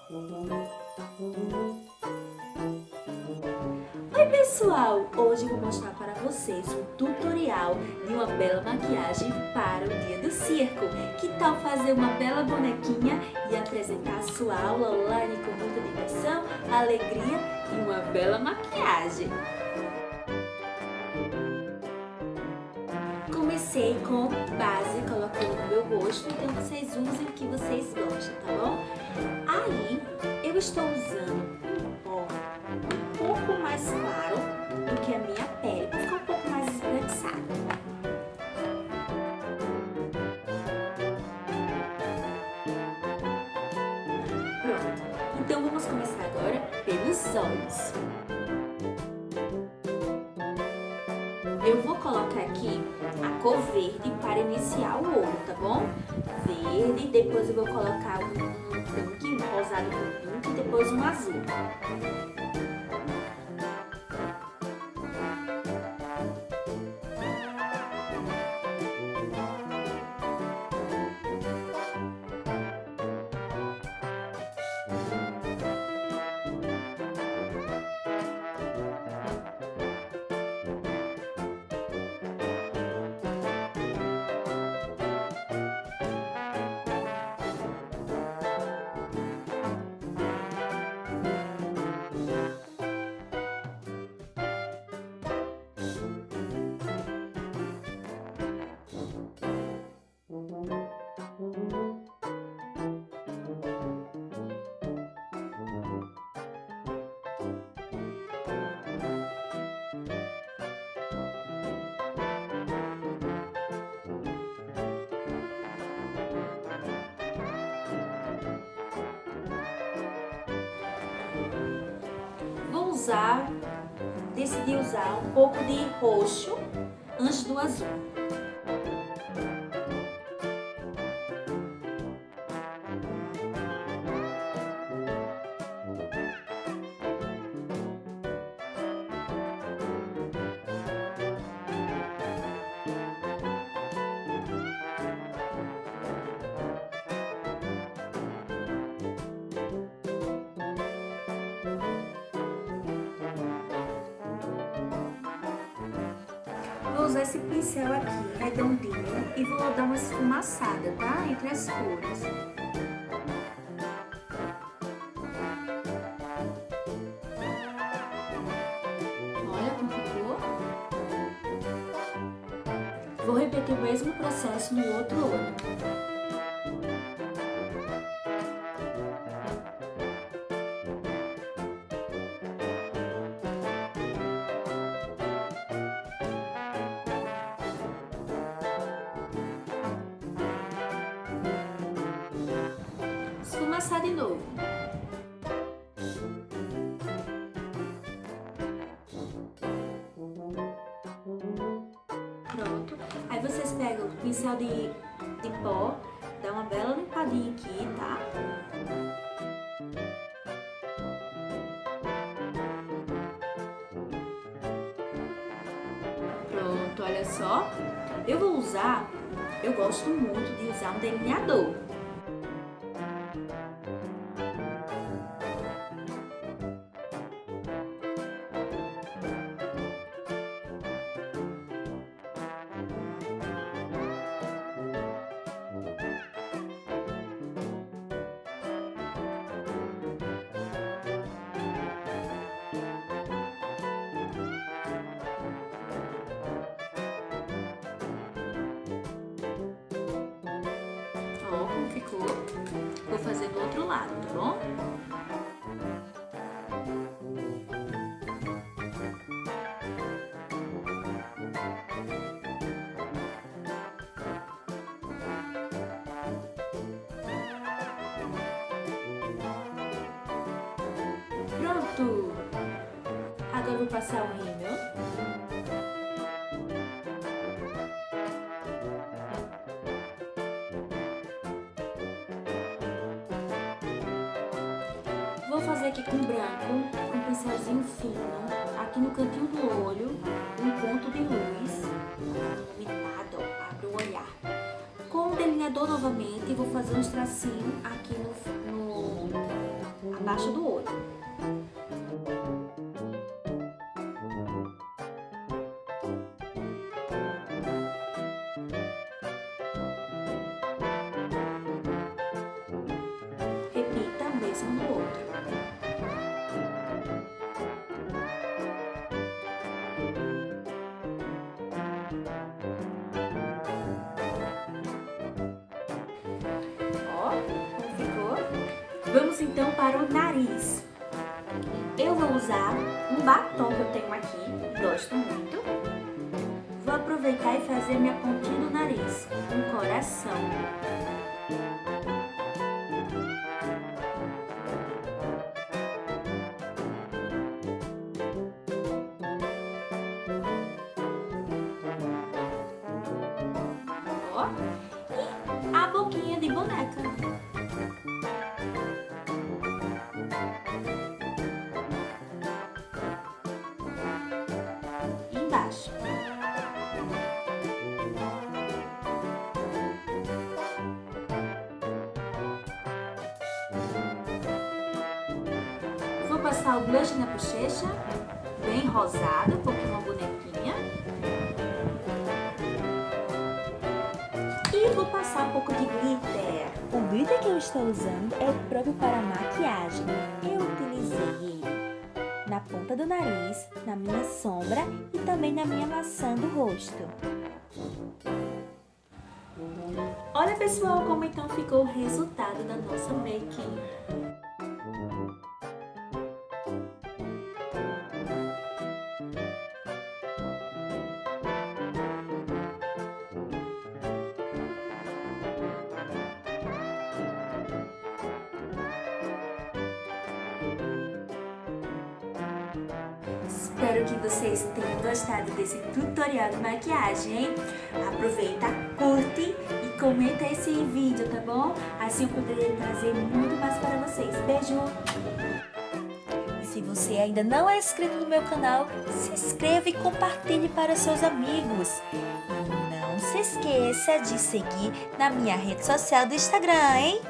Oi pessoal, hoje eu vou mostrar para vocês um tutorial de uma bela maquiagem para o dia do circo. Que tal fazer uma bela bonequinha e apresentar a sua aula online com muita diversão, alegria e uma bela maquiagem? Comecei com base, coloquei no meu rosto, então vocês usem o que vocês gostam, tá bom? Aí eu estou usando um pó um pouco mais claro do que a minha pele, para ficar um pouco mais esbranquiçado. Pronto, então vamos começar agora pelos olhos. Eu vou colocar aqui a cor verde para iniciar o olho, tá bom? Verde, depois eu vou colocar um pink, um rosado com pink, e depois um azul. Decidi usar um pouco de roxo antes do azul. Vou usar esse pincel aqui, redondinho, e vou dar uma esfumaçada, tá? Entre as cores. Olha como ficou. Vou repetir o mesmo processo no outro olho. Esfumaçar de novo. Pronto. Aí vocês pegam o pincel de pó, dá uma bela limpadinha aqui, tá? Pronto, olha só. Eu gosto muito de usar um delineador. Ó, como ficou. Vou fazer do outro lado, tá bom? Pronto! Agora eu vou passar o rímel. Vou fazer aqui com branco, com um pincelzinho fino, aqui no cantinho do olho, um ponto de luz, iluminado, ó, abre o olhar. Com o delineador novamente, vou fazer uns tracinhos aqui embaixo do olho. Repita o mesmo no outro. Ó, como ficou? Vamos então para o nariz. Eu vou usar um batom que eu tenho aqui, gosto muito. Vou aproveitar e fazer minha pontinha do nariz, um coração. Ó, e a boquinha de boneca. E embaixo. Vou passar o blush na bochecha, bem rosado, porque é uma bonequinha. E vou passar um pouco de glitter. O glitter que eu estou usando é próprio para maquiagem. Eu utilizei ele na ponta do nariz, na minha sombra e também na minha maçã do rosto. Olha, pessoal, como então ficou o resultado da nossa make. Espero que vocês tenham gostado desse tutorial de maquiagem, hein? Aproveita, curte e comenta esse vídeo, tá bom? Assim eu poderia trazer muito mais para vocês. Beijo! E se você ainda não é inscrito no meu canal, se inscreva e compartilhe para seus amigos. E não se esqueça de seguir na minha rede social do Instagram, hein?